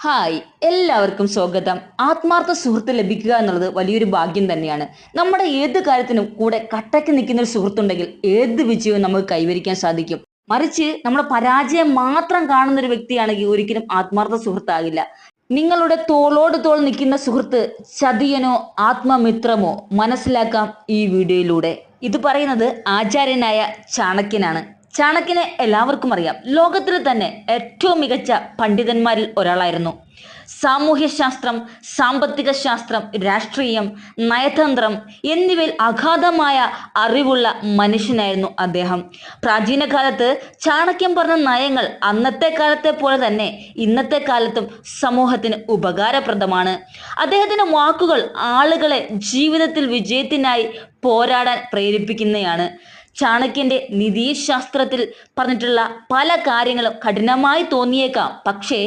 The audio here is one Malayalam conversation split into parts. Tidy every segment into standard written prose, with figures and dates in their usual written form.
ഹായ്, എല്ലാവർക്കും സ്വാഗതം. ആത്മാർത്ഥ സുഹൃത്ത് ലഭിക്കുക എന്നുള്ളത് വലിയൊരു ഭാഗ്യം തന്നെയാണ്. നമ്മുടെ ഏത് കാര്യത്തിനും കൂടെ കട്ടയ്ക്ക് നിൽക്കുന്ന ഒരു സുഹൃത്തുണ്ടെങ്കിൽ ഏത് വിജയവും നമുക്ക് കൈവരിക്കാൻ സാധിക്കും. മറിച്ച് നമ്മുടെ പരാജയം മാത്രം കാണുന്ന ഒരു വ്യക്തിയാണെങ്കിൽ ഒരിക്കലും ആത്മാർത്ഥ സുഹൃത്താകില്ല. നിങ്ങളുടെ തോളോട് തോൾ നിൽക്കുന്ന സുഹൃത്ത് ചതിയനോ ആത്മമിത്രമോ മനസ്സിലാക്കാം ഈ വീഡിയോയിലൂടെ. ഇത് പറയുന്നത് ആചാര്യനായ ചാണക്യനാണ്. ചാണക്യനെ എല്ലാവർക്കും അറിയാം. ലോകത്തിലെ തന്നെ ഏറ്റവും മികച്ച പണ്ഡിതന്മാരിൽ ഒരാളായിരുന്നു. സാമൂഹ്യശാസ്ത്രം, സാമ്പത്തിക ശാസ്ത്രം, രാഷ്ട്രീയം, നയതന്ത്രം എന്നിവയിൽ അഗാധമായ അറിവുള്ള മനുഷ്യനായിരുന്നു അദ്ദേഹം. പ്രാചീന കാലത്ത് ചാണക്യൻ പറഞ്ഞ നയങ്ങൾ അന്നത്തെ കാലത്തെ പോലെ തന്നെ ഇന്നത്തെ കാലത്തും സമൂഹത്തിന് ഉപകാരപ്രദമാണ്. അദ്ദേഹത്തിന്റെ വാക്കുകൾ ആളുകളെ ജീവിതത്തിൽ വിജയത്തിനായി പോരാടാൻ പ്രേരിപ്പിക്കുന്നതാണ്. ചാണക്യന്റെ നീതിശാസ്ത്രത്തിൽ പറഞ്ഞിട്ടുള്ള പല കാര്യങ്ങളും കഠിനമായി തോന്നിയേക്കാം, പക്ഷേ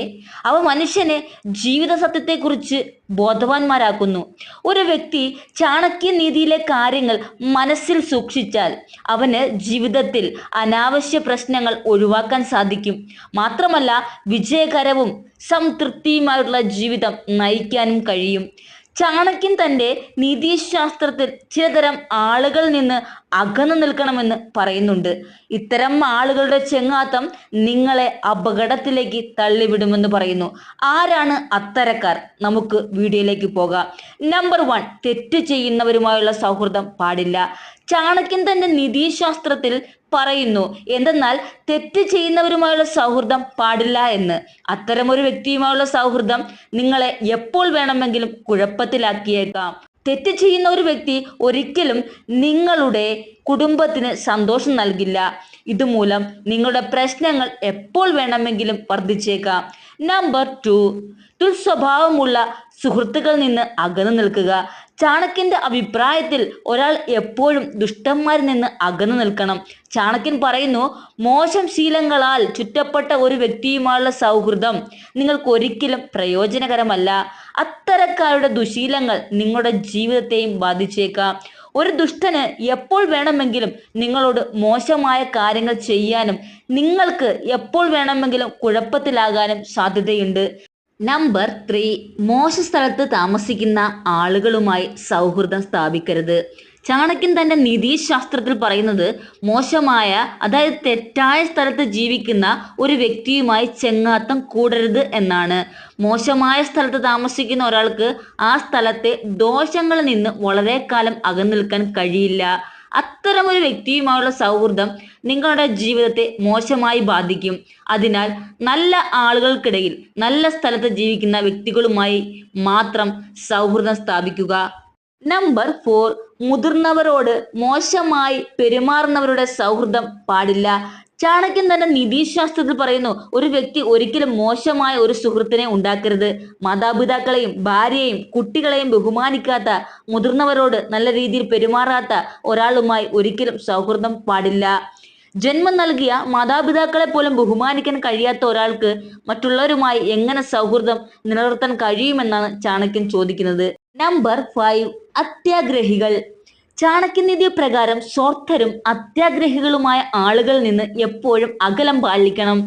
അവ മനുഷ്യനെ ജീവിത സത്യത്തെക്കുറിച്ച് ബോധവാന്മാരാക്കുന്നു. ഒരു വ്യക്തി ചാണക്യ നീതിയിലെ കാര്യങ്ങൾ മനസ്സിൽ സൂക്ഷിച്ചാൽ അവന് ജീവിതത്തിൽ അനാവശ്യ പ്രശ്നങ്ങൾ ഒഴിവാക്കാൻ സാധിക്കും. മാത്രമല്ല, വിജയകരവും സംതൃപ്തിയുമായുള്ള ജീവിതം നയിക്കാനും കഴിയും. ചാണക്യൻ തൻ്റെ നീതിശാസ്ത്രത്തിൽ ചിലതരം ആളുകളിൽ നിന്ന് അകന്നു നിൽക്കണമെന്ന് പറയുന്നുണ്ട്. ഇത്തരം ആളുകളുടെ ചെങ്ങാത്തം നിങ്ങളെ അപകടത്തിലേക്ക് തള്ളിവിടുമെന്ന് പറയുന്നു. ആരാണ് അത്തരക്കാർ? നമുക്ക് വീഡിയോയിലേക്ക് പോകാം. നമ്പർ 1, തെറ്റ് ചെയ്യുന്നവരുമായുള്ള സൗഹൃദം പാടില്ല. ചാണക്യൻ തന്റെ നീതിശാസ്ത്രത്തിൽ പറയുന്നു എന്തെന്നാൽ തെറ്റ് ചെയ്യുന്നവരുമായുള്ള സൗഹൃദം പാടില്ല എന്ന്. അത്തരമൊരു വ്യക്തിയുമായുള്ള സൗഹൃദം നിങ്ങളെ എപ്പോൾ വേണമെങ്കിലും കുഴപ്പത്തിലാക്കിയേക്കാം. തെറ്റ് ചെയ്യുന്ന ഒരു വ്യക്തി ഒരിക്കലും നിങ്ങളുടെ കുടുംബത്തിന് സന്തോഷം നൽകില്ല. ഇതുമൂലം നിങ്ങളുടെ പ്രശ്നങ്ങൾ എപ്പോൾ വേണമെങ്കിലും വർദ്ധിച്ചേക്കാം. നമ്പർ 2, ദുസ്വഭാവമുള്ള സുഹൃത്തുക്കളിൽ നിന്ന് അകന്നു നിൽക്കുക. ചാണക്യന്റെ അഭിപ്രായത്തിൽ ഒരാൾ എപ്പോഴും ദുഷ്ടന്മാരിൽ നിന്ന് അകന്നു നിൽക്കണം. ചാണക്യൻ പറയുന്നു, മോശം ശീലങ്ങളാൽ ചുറ്റപ്പെട്ട ഒരു വ്യക്തിയുമായുള്ള സൗഹൃദം നിങ്ങൾക്ക് ഒരിക്കലും പ്രയോജനകരമല്ല. അത്തരക്കാരുടെ ദുശീലങ്ങൾ നിങ്ങളുടെ ജീവിതത്തെയും ബാധിച്ചേക്കാം. ഒരു ദുഷ്ടന് എപ്പോൾ വേണമെങ്കിലും നിങ്ങളോട് മോശമായ കാര്യങ്ങൾ ചെയ്യാനും നിങ്ങൾക്ക് എപ്പോൾ വേണമെങ്കിലും കുഴപ്പത്തിലാകാനും സാധ്യതയുണ്ട്. നമ്പർ 3, മോശ സ്ഥലത്ത് താമസിക്കുന്ന ആളുകളുമായി സൗഹൃദം സ്ഥാപിക്കരുത്. ചാണക്യൻ തന്റെ നീതിശാസ്ത്രത്തിൽ പറയുന്നത് മോശമായ, അതായത് തെറ്റായ സ്ഥലത്ത് ജീവിക്കുന്ന ഒരു വ്യക്തിയുമായി ചെങ്ങാത്തം കൂടരുത് എന്നാണ്. മോശമായ സ്ഥലത്ത് താമസിക്കുന്ന ഒരാൾക്ക് ആ സ്ഥലത്തെ ദോഷങ്ങളിൽ നിന്ന് വളരെ കാലം അകന്നു നിൽക്കാൻ കഴിയില്ല. അത്തരമൊരു വ്യക്തിയുമായുള്ള സൗഹൃദം നിങ്ങളുടെ ജീവിതത്തെ മോശമായി ബാധിക്കും. അതിനാൽ നല്ല ആളുകൾക്കിടയിൽ നല്ല സ്ഥലത്ത് ജീവിക്കുന്ന വ്യക്തികളുമായി മാത്രം സൗഹൃദം സ്ഥാപിക്കുക. നമ്പർ 4, മുതിർന്നവരോട് മോശമായി പെരുമാറുന്നവരുടെ സൗഹൃദം പാടില്ല. ചാണക്യൻ തന്റെ നീതിശാസ്ത്രത്തിൽ പറയുന്നു, ഒരു വ്യക്തി ഒരിക്കലും മോശമായ ഒരു സുഹൃത്തിനെ ഉണ്ടാക്കരുത്. മാതാപിതാക്കളെയും ഭാര്യയെയും കുട്ടികളെയും ബഹുമാനിക്കാത്ത, മുതിർന്നവരോട് നല്ല രീതിയിൽ പെരുമാറാത്ത ഒരാളുമായി ഒരിക്കലും സൗഹൃദം പാടില്ല. ജന്മം നൽകിയ മാതാപിതാക്കളെ പോലും ബഹുമാനിക്കാൻ കഴിയാത്ത ഒരാൾക്ക് മറ്റുള്ളവരുമായി എങ്ങനെ സൗഹൃദം നിലനിർത്താൻ കഴിയുമെന്നാണ് ചാണക്യൻ ചോദിക്കുന്നത്. നമ്പർ 5, അത്യാഗ്രഹികൾ. ചാണക്യനീതി പ്രകാരം സ്വാർത്ഥരും അത്യാഗ്രഹികളുമായ ആളുകളിൽ നിന്ന് എപ്പോഴും അകലം പാലിക്കണം.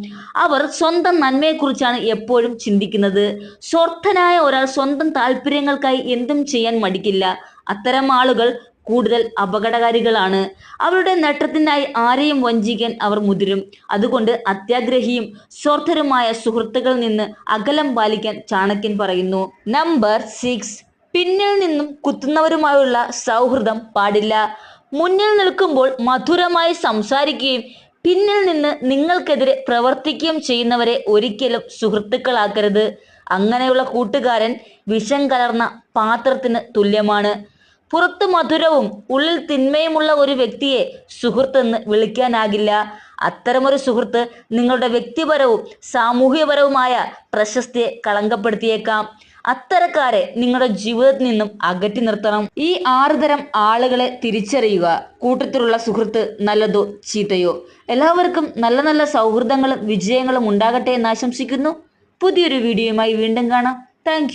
അവർ സ്വന്തം നന്മയെക്കുറിച്ചാണ് എപ്പോഴും ചിന്തിക്കുന്നത്. സ്വാർത്ഥനായ ഒരാൾ സ്വന്തം താല്പര്യങ്ങൾക്കായി എന്തും ചെയ്യാൻ മടിക്കില്ല. അത്തരം ആളുകൾ കൂടുതൽ അപകടകാരികളാണ്. അവരുടെ നേട്ടത്തിനായി ആരെയും വഞ്ചിക്കാൻ അവർ മുതിരും. അതുകൊണ്ട് അത്യാഗ്രഹിയും സ്വാർത്ഥരുമായ സുഹൃത്തുക്കളിൽ നിന്ന് അകലം പാലിക്കാൻ ചാണക്യൻ പറയുന്നു. നമ്പർ 6, പിന്നിൽ നിന്നും കുത്തുന്നവരുമായുള്ള സൗഹൃദം പാടില്ല. മുന്നിൽ നിൽക്കുമ്പോൾ മധുരമായി സംസാരിക്കുകയും പിന്നിൽ നിന്ന് നിങ്ങൾക്കെതിരെ പ്രവർത്തിക്കുകയും ചെയ്യുന്നവരെ ഒരിക്കലും സുഹൃത്തുക്കളാക്കരുത്. അങ്ങനെയുള്ള കൂട്ടുകാരൻ വിഷം കലർന്ന പാത്രത്തിന് തുല്യമാണ്. പുറത്ത് മധുരവും ഉള്ളിൽ തിന്മയുമുള്ള ഒരു വ്യക്തിയെ സുഹൃത്തെന്ന് വിളിക്കാനാകില്ല. അത്തരമൊരു സുഹൃത്ത് നിങ്ങളുടെ വ്യക്തിപരവും സാമൂഹ്യപരവുമായ പ്രശസ്തിയെ കളങ്കപ്പെടുത്തിയേക്കാം. അത്തരക്കാരെ നിങ്ങളുടെ ജീവിതത്തിൽ നിന്നും അകറ്റി നിർത്തണം. ഈ 6 തരം ആളുകളെ തിരിച്ചറിയുക. കൂട്ടത്തിലുള്ള സുഹൃത്ത് നല്ലതോ ചീത്തയോ? എല്ലാവർക്കും നല്ല നല്ല സൗഹൃദങ്ങളും വിജയങ്ങളും ഉണ്ടാകട്ടെ എന്ന് ആശംസിക്കുന്നു. പുതിയൊരു വീഡിയോയുമായി വീണ്ടും കാണാം. താങ്ക്